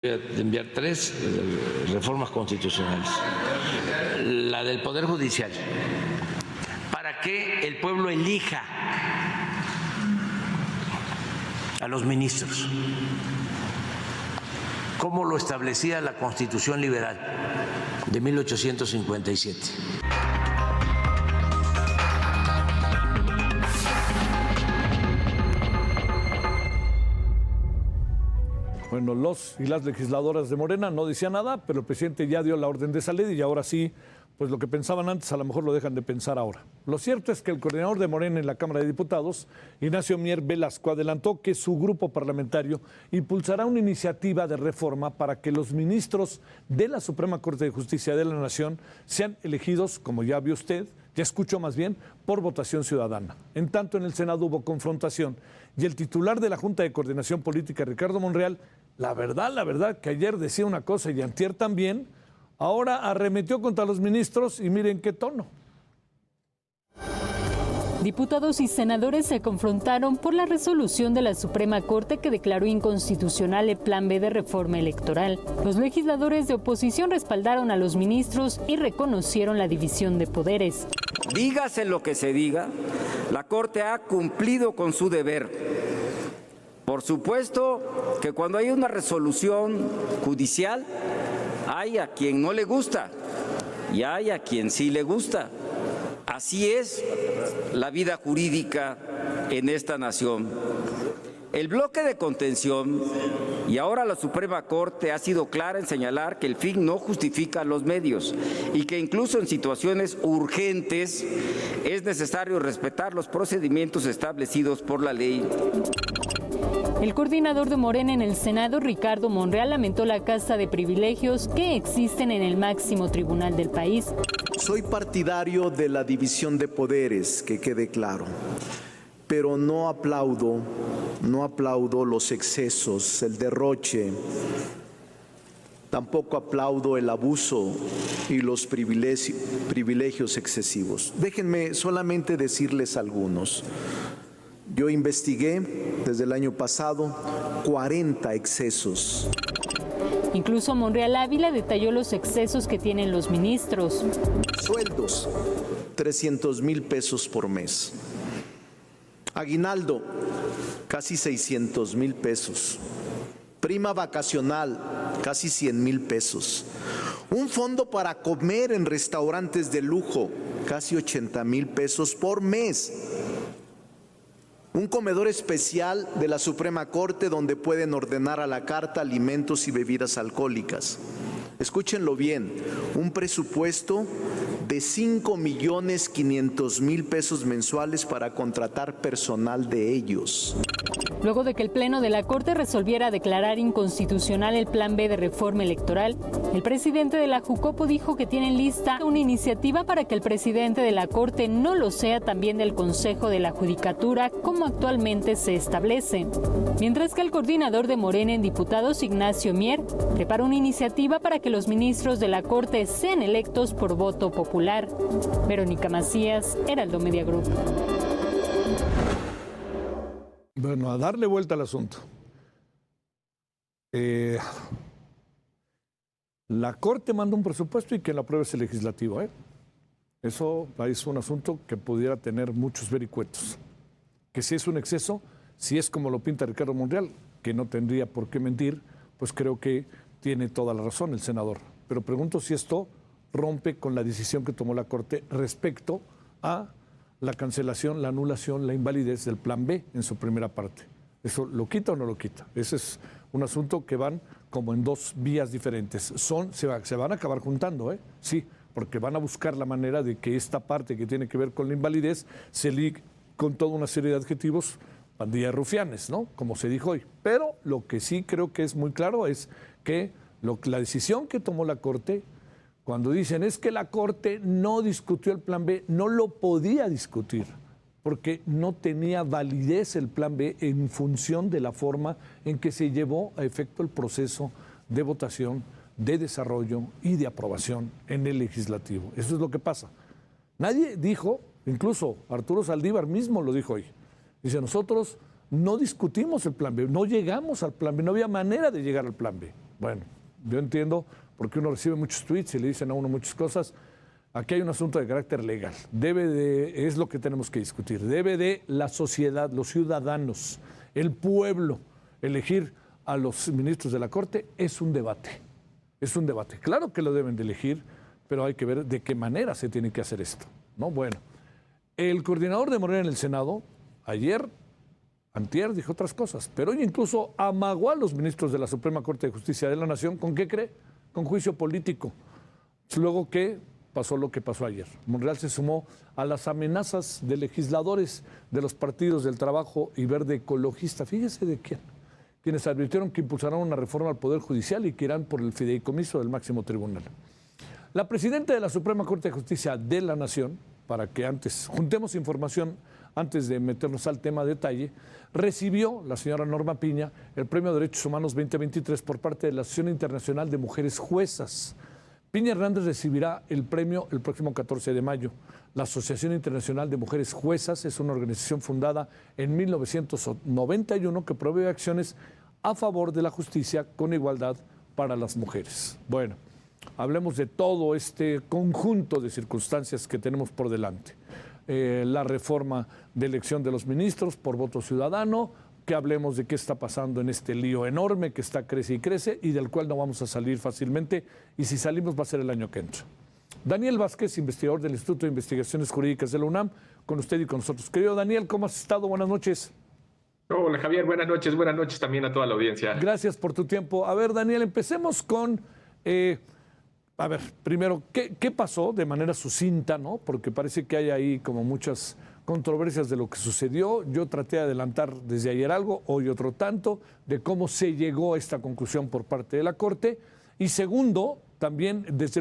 Voy a enviar 3 reformas constitucionales. La del Poder Judicial, para que el pueblo elija a los ministros, como lo establecía la Constitución Liberal de 1857. Bueno, los y las legisladoras de Morena no decían nada, pero el presidente ya dio la orden de salida y ahora sí, pues lo que pensaban antes a lo mejor lo dejan de pensar ahora. Lo cierto es que el coordinador de Morena en la Cámara de Diputados, Ignacio Mier Velasco, adelantó que su grupo parlamentario impulsará una iniciativa de reforma para que los ministros de la Suprema Corte de Justicia de la Nación sean elegidos, como ya vio usted, ya escuchó más bien, por votación ciudadana. En tanto, en el Senado hubo confrontación y el titular de la Junta de Coordinación Política, Ricardo Monreal, la verdad, que ayer decía una cosa y antier también, ahora arremetió contra los ministros y miren qué tono. Diputados y senadores se confrontaron por la resolución de la Suprema Corte que declaró inconstitucional el Plan B de reforma electoral. Los legisladores de oposición respaldaron a los ministros y reconocieron la división de poderes. Dígase lo que se diga, la Corte ha cumplido con su deber. Por supuesto que cuando hay una resolución judicial, hay a quien no le gusta y hay a quien sí le gusta. Así es la vida jurídica en esta nación. El bloque de contención y ahora la Suprema Corte ha sido clara en señalar que el fin no justifica los medios y que incluso en situaciones urgentes es necesario respetar los procedimientos establecidos por la ley. El coordinador de Morena en el Senado, Ricardo Monreal, lamentó la casta de privilegios que existen en el máximo tribunal del país. Soy partidario de la división de poderes, que quede claro, pero no aplaudo los excesos, el derroche, tampoco aplaudo el abuso y los privilegios excesivos. Déjenme solamente decirles algunos. Yo investigué desde el año pasado 40 excesos. Incluso Monreal Ávila detalló los excesos que tienen los ministros. Sueldos, 300,000 pesos por mes. Aguinaldo, casi 600,000 pesos. Prima vacacional, casi 100,000 pesos. Un fondo para comer en restaurantes de lujo, casi 80,000 pesos por mes. Un comedor especial de la Suprema Corte donde pueden ordenar a la carta alimentos y bebidas alcohólicas. Escúchenlo bien, un presupuesto de 5,500,000 pesos mensuales para contratar personal de ellos. Luego de que el Pleno de la Corte resolviera declarar inconstitucional el Plan B de reforma electoral, el presidente de la Jucopo dijo que tienen lista una iniciativa para que el presidente de la Corte no lo sea también del Consejo de la Judicatura, como actualmente se establece. Mientras que el coordinador de Morena en Diputados, Ignacio Mier, prepara una iniciativa para que los ministros de la Corte sean electos por voto popular. Verónica Macías, Heraldo Media Group. Bueno, a darle vuelta al asunto. La Corte manda un presupuesto y quien lo apruebe es el legislativo. Eso es un asunto que pudiera tener muchos vericuetos. Que si es un exceso, si es como lo pinta Ricardo Monreal, que no tendría por qué mentir, pues creo que tiene toda la razón el senador. Pero pregunto si esto rompe con la decisión que tomó la Corte respecto a la cancelación, la anulación, la invalidez del Plan B en su primera parte. ¿Eso lo quita o no lo quita? Ese es un asunto que van como en dos vías diferentes. Se van a acabar juntando, sí, porque van a buscar la manera de que esta parte que tiene que ver con la invalidez se ligue con toda una serie de adjetivos, pandilla de rufianes, ¿no? Como se dijo hoy. Pero lo que sí creo que es muy claro es que la decisión que tomó la Corte, cuando dicen es que la Corte no discutió el Plan B, no lo podía discutir, porque no tenía validez el Plan B en función de la forma en que se llevó a efecto el proceso de votación, de desarrollo y de aprobación en el legislativo. Eso es lo que pasa. Nadie dijo, incluso Arturo Saldívar mismo lo dijo hoy, dice, nosotros no discutimos el Plan B, no llegamos al Plan B, no había manera de llegar al Plan B. Bueno, yo entiendo porque uno recibe muchos tweets y le dicen a uno muchas cosas. Aquí hay un asunto de carácter legal. Es lo que tenemos que discutir. Debe de la sociedad, los ciudadanos, el pueblo, elegir a los ministros de la Corte. Es un debate. Es un debate. Claro que lo deben de elegir, pero hay que ver de qué manera se tiene que hacer esto, ¿no? Bueno, el coordinador de Morena en el Senado, antier, dijo otras cosas, pero hoy incluso amagó a los ministros de la Suprema Corte de Justicia de la Nación. ¿Con qué cree? Con juicio político. Luego que pasó lo que pasó ayer. Monreal se sumó a las amenazas de legisladores de los partidos del Trabajo y Verde Ecologista. Fíjese de quién. Quienes advirtieron que impulsarán una reforma al Poder Judicial y que irán por el fideicomiso del máximo tribunal. La presidenta de la Suprema Corte de Justicia de la Nación, para que antes juntemos información antes de meternos al tema de detalle, recibió la señora Norma Piña el Premio de Derechos Humanos 2023 por parte de la Asociación Internacional de Mujeres Juezas. Piña Hernández recibirá el premio el próximo 14 de mayo. La Asociación Internacional de Mujeres Juezas es una organización fundada en 1991 que promueve acciones a favor de la justicia con igualdad para las mujeres. Bueno, hablemos de todo este conjunto de circunstancias que tenemos por delante. La reforma de elección de los ministros por voto ciudadano, que hablemos de qué está pasando en este lío enorme que está crece y crece y del cual no vamos a salir fácilmente, y si salimos va a ser el año que entra. Daniel Vázquez, investigador del Instituto de Investigaciones Jurídicas de la UNAM, con usted y con nosotros. Querido Daniel, ¿cómo has estado? Buenas noches. Hola Javier, buenas noches también a toda la audiencia. Gracias por tu tiempo. A ver, Daniel, empecemos con, primero, ¿qué pasó de manera sucinta, ¿no? Porque parece que hay ahí como muchas controversias de lo que sucedió. Yo traté de adelantar desde ayer algo, hoy otro tanto, de cómo se llegó a esta conclusión por parte de la Corte. Y segundo, también desde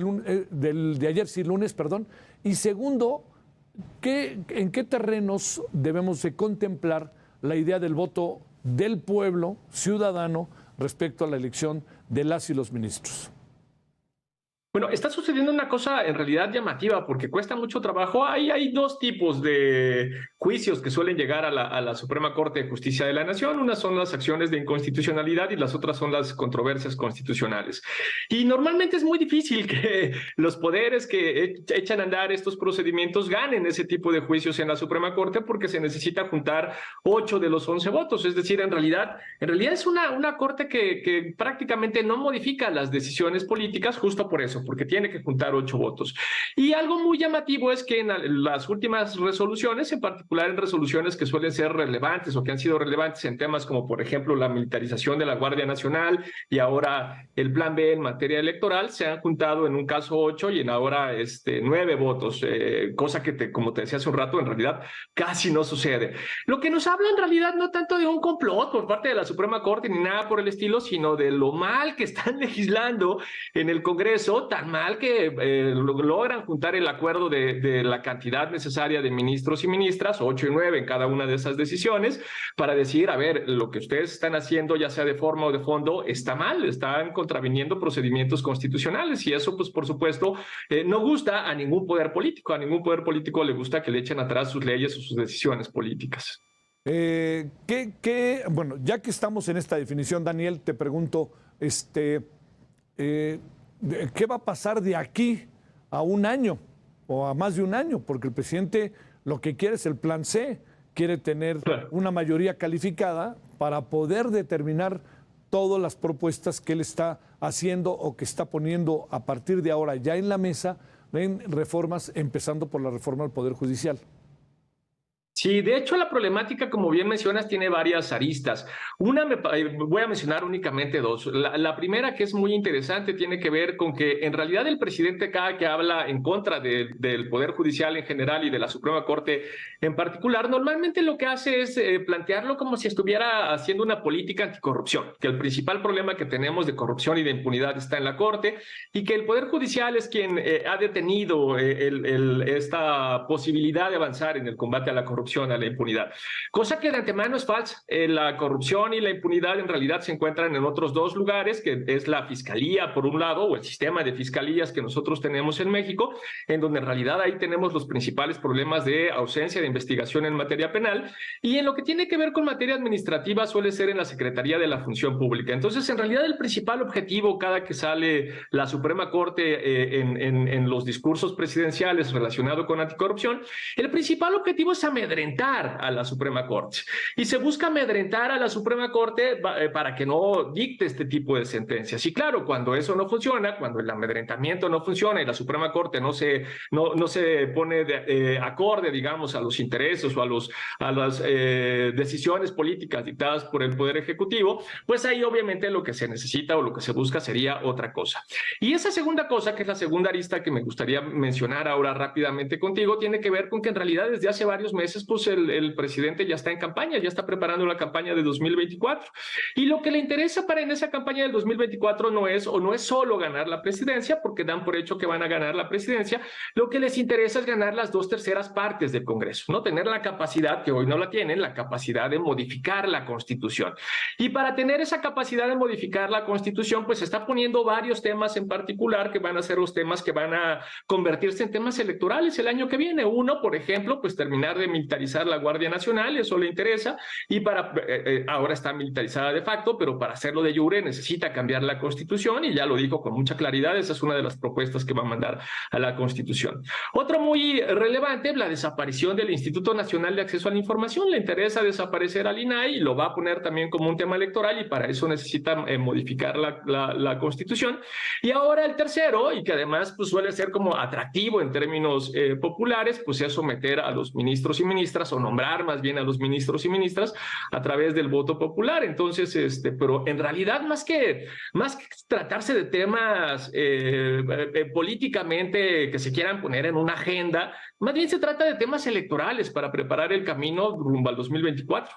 de ayer, sí, lunes, perdón. Y segundo, ¿en qué terrenos debemos de contemplar la idea del voto del pueblo ciudadano respecto a la elección de las y los ministros? Bueno, está sucediendo una cosa en realidad llamativa porque cuesta mucho trabajo. Hay dos tipos de juicios que suelen llegar a la Suprema Corte de Justicia de la Nación. Unas son las acciones de inconstitucionalidad y las otras son las controversias constitucionales. Y normalmente es muy difícil que los poderes que echan a andar estos procedimientos ganen ese tipo de juicios en la Suprema Corte porque se necesita juntar 8 de los 11 votos. Es decir, en realidad es una corte que prácticamente no modifica las decisiones políticas justo por eso, porque tiene que juntar 8 votos. Y algo muy llamativo es que en las últimas resoluciones, en particular en resoluciones que suelen ser relevantes o que han sido relevantes en temas como, por ejemplo, la militarización de la Guardia Nacional y ahora el Plan B en materia electoral, se han juntado en un caso 8 y en ahora 9 votos, cosa que, como te decía hace un rato, en realidad casi no sucede. Lo que nos habla en realidad no tanto de un complot por parte de la Suprema Corte ni nada por el estilo, sino de lo mal que están legislando en el Congreso, tan mal que logran juntar el acuerdo de la cantidad necesaria de ministros y ministras, 8 y 9 en cada una de esas decisiones, para decir, a ver, lo que ustedes están haciendo, ya sea de forma o de fondo, está mal, están contraviniendo procedimientos constitucionales, y eso, pues, por supuesto, no gusta a ningún poder político. A ningún poder político le gusta que le echen atrás sus leyes o sus decisiones políticas. Bueno, ya que estamos en esta definición, Daniel, te pregunto, ¿qué va a pasar de aquí a un año o a más de un año? Porque el presidente lo que quiere es el plan C, quiere tener una mayoría calificada para poder determinar todas las propuestas que él está haciendo o que está poniendo a partir de ahora ya en la mesa en reformas, empezando por la reforma al Poder Judicial. Sí, de hecho la problemática, como bien mencionas, tiene varias aristas. Voy a mencionar únicamente dos. La primera, que es muy interesante, tiene que ver con que en realidad el presidente, cada que habla en contra del Poder Judicial en general y de la Suprema Corte en particular, normalmente lo que hace es plantearlo como si estuviera haciendo una política anticorrupción, que el principal problema que tenemos de corrupción y de impunidad está en la Corte y que el Poder Judicial es quien ha detenido esta posibilidad de avanzar en el combate a la corrupción corrupción, a la impunidad. Cosa que de antemano es falsa. La corrupción y la impunidad en realidad se encuentran en otros dos lugares, que es la fiscalía, por un lado, o el sistema de fiscalías que nosotros tenemos en México, en donde en realidad ahí tenemos los principales problemas de ausencia de investigación en materia penal, y en lo que tiene que ver con materia administrativa suele ser en la Secretaría de la Función Pública. Entonces, en realidad el principal objetivo cada que sale la Suprema Corte en los discursos presidenciales relacionado con anticorrupción, el principal objetivo es amedrentar a la Suprema Corte. Y se busca amedrentar a la Suprema Corte para que no dicte este tipo de sentencias. Y claro, cuando eso no funciona, cuando el amedrentamiento no funciona y la Suprema Corte no se pone acorde, digamos, a los intereses o a las decisiones políticas dictadas por el Poder Ejecutivo, pues ahí obviamente lo que se necesita o lo que se busca sería otra cosa. Y esa segunda cosa, que es la segunda arista que me gustaría mencionar ahora rápidamente contigo, tiene que ver con que en realidad desde hace varios meses pues el presidente ya está en campaña, ya está preparando la campaña de 2024. Y lo que le interesa para en esa campaña del 2024 no es solo ganar la presidencia, porque dan por hecho que van a ganar la presidencia. Lo que les interesa es ganar las 2/3 partes del Congreso, ¿no? Tener la capacidad, que hoy no la tienen, la capacidad de modificar la Constitución. Y para tener esa capacidad de modificar la Constitución, pues está poniendo varios temas en particular que van a ser los temas que van a convertirse en temas electorales el año que viene. Uno, por ejemplo, pues terminar de militarizar la Guardia Nacional, eso le interesa, y ahora está militarizada de facto, pero para hacerlo de jure necesita cambiar la Constitución, y ya lo dijo con mucha claridad, esa es una de las propuestas que va a mandar a la Constitución. Otro muy relevante, la desaparición del Instituto Nacional de Acceso a la Información. Le interesa desaparecer al INAI y lo va a poner también como un tema electoral, y para eso necesita modificar la Constitución. Y ahora el tercero, y que además pues suele ser como atractivo en términos populares, pues es someter a los ministros y ministras, o nombrar más bien a los ministros y ministras a través del voto popular. Entonces, pero en realidad más que tratarse de temas políticamente que se quieran poner en una agenda, más bien se trata de temas electorales para preparar el camino rumbo al 2024.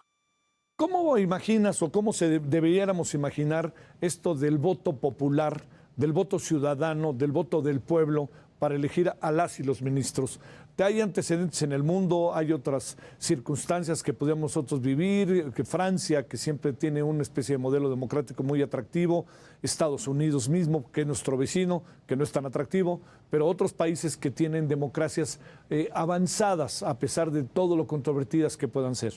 ¿Cómo imaginas o cómo deberíamos imaginar esto del voto popular, del voto ciudadano, del voto del pueblo para elegir a las y los ministros? Hay antecedentes en el mundo, hay otras circunstancias que podríamos nosotros vivir, que Francia, que siempre tiene una especie de modelo democrático muy atractivo, Estados Unidos mismo, que es nuestro vecino, que no es tan atractivo, pero otros países que tienen democracias avanzadas, a pesar de todo lo controvertidas que puedan ser.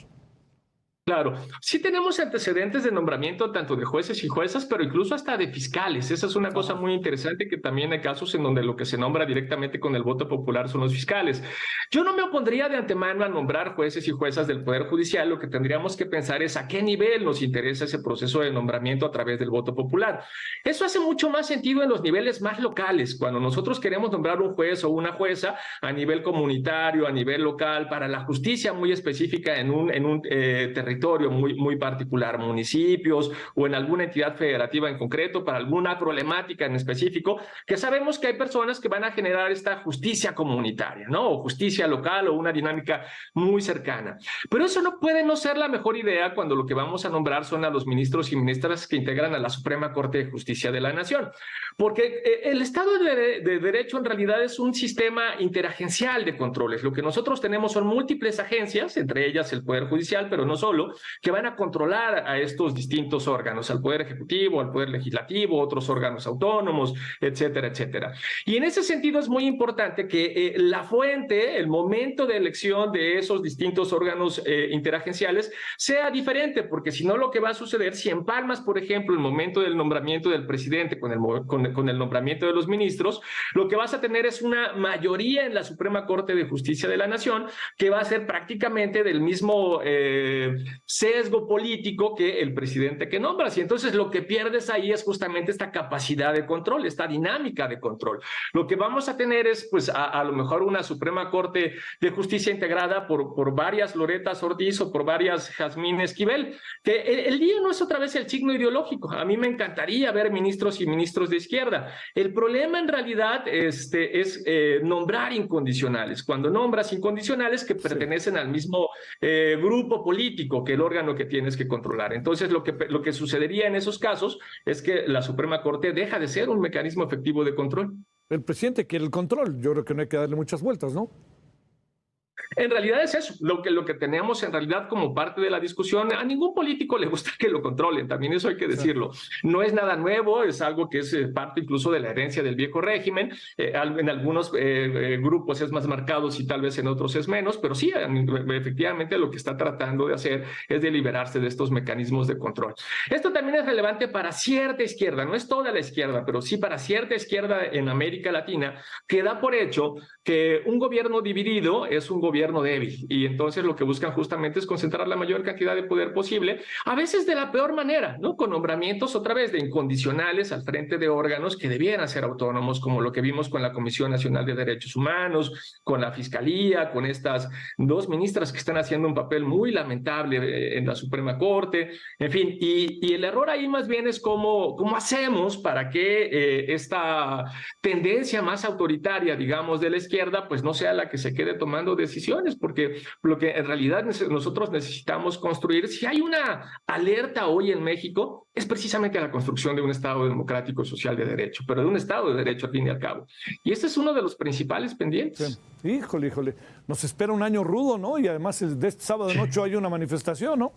Claro, sí tenemos antecedentes de nombramiento tanto de jueces y juezas, pero incluso hasta de fiscales. Esa es una cosa muy interesante, que también hay casos en donde lo que se nombra directamente con el voto popular son los fiscales. Yo no me opondría de antemano a nombrar jueces y juezas del Poder Judicial. Lo que tendríamos que pensar es a qué nivel nos interesa ese proceso de nombramiento a través del voto popular. Eso hace mucho más sentido en los niveles más locales, cuando nosotros queremos nombrar un juez o una jueza a nivel comunitario, a nivel local, para la justicia muy específica en un territorio muy particular, municipios o en alguna entidad federativa en concreto, para alguna problemática en específico, que sabemos que hay personas que van a generar esta justicia comunitaria, ¿no? O justicia local, o una dinámica muy cercana. Pero eso no puede no ser la mejor idea cuando lo que vamos a nombrar son a los ministros y ministras que integran a la Suprema Corte de Justicia de la Nación. Porque el Estado de Derecho en realidad es un sistema interagencial de controles. Lo que nosotros tenemos son múltiples agencias, entre ellas el Poder Judicial, pero no solo, que van a controlar a estos distintos órganos, al Poder Ejecutivo, al Poder Legislativo, otros órganos autónomos, etcétera, etcétera. Y en ese sentido es muy importante que la fuente, el momento de elección de esos distintos órganos interagenciales sea diferente, porque si no, lo que va a suceder, si empalmas, por ejemplo, el momento del nombramiento del presidente con el nombramiento de los ministros, lo que vas a tener es una mayoría en la Suprema Corte de Justicia de la Nación que va a ser prácticamente del mismo sesgo político que el presidente que nombras. Y entonces lo que pierdes ahí es justamente esta capacidad de control, esta dinámica de control. Lo que vamos a tener es, pues, a lo mejor una Suprema Corte de Justicia integrada por varias Loretas Ortiz o por varias Jazmín Esquivel, que el lío no es otra vez el signo ideológico. A mí me encantaría ver ministros y ministros de izquierda. El problema en realidad es nombrar incondicionales. Cuando nombras incondicionales que pertenecen al mismo grupo político que el órgano que tienes que controlar. Entonces, lo que sucedería en esos casos es que la Suprema Corte deja de ser un mecanismo efectivo de control. El presidente quiere el control. Yo creo que no hay que darle muchas vueltas, ¿no? En realidad es eso, lo que tenemos en realidad como parte de la discusión. A ningún político le gusta que lo controlen, también eso hay que decirlo. No es nada nuevo, es algo que es parte incluso de la herencia del viejo régimen. En algunos grupos es más marcado y tal vez en otros es menos, pero sí, efectivamente lo que está tratando de hacer es de liberarse de estos mecanismos de control. Esto también es relevante para cierta izquierda, no es toda la izquierda, pero sí para cierta izquierda en América Latina, que da por hecho que un gobierno dividido es un gobierno débil, y entonces lo que buscan justamente es concentrar la mayor cantidad de poder posible, a veces de la peor manera, ¿no? Con nombramientos otra vez de incondicionales al frente de órganos que debieran ser autónomos, como lo que vimos con la Comisión Nacional de Derechos Humanos, con la Fiscalía, con estas dos ministras que están haciendo un papel muy lamentable en la Suprema Corte, en fin, y el error ahí más bien es cómo hacemos para que esta tendencia más autoritaria, digamos, de la izquierda, pues no sea la que se quede tomando decisiones, porque lo que en realidad nosotros necesitamos construir, si hay una alerta hoy en México, es precisamente la construcción de un Estado democrático y social de derecho, pero de un Estado de derecho al fin y al cabo. Y este es uno de los principales pendientes. Sí. Híjole, nos espera un año rudo, ¿no? Y además de este sábado de noche hay una manifestación, ¿no?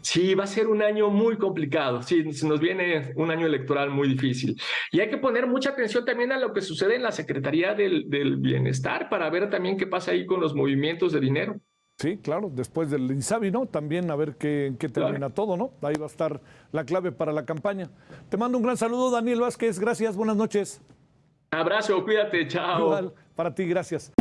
Sí, va a ser un año muy complicado. Sí, se nos viene un año electoral muy difícil. Y hay que poner mucha atención también a lo que sucede en la Secretaría del Bienestar para ver también qué pasa ahí con los movimientos de dinero. Sí, claro, después del INSABI, ¿no? También a ver en qué termina todo, ¿no? Ahí va a estar la clave para la campaña. Te mando un gran saludo, Daniel Vázquez. Gracias, buenas noches. Abrazo, cuídate, chao. Igual, para ti, gracias.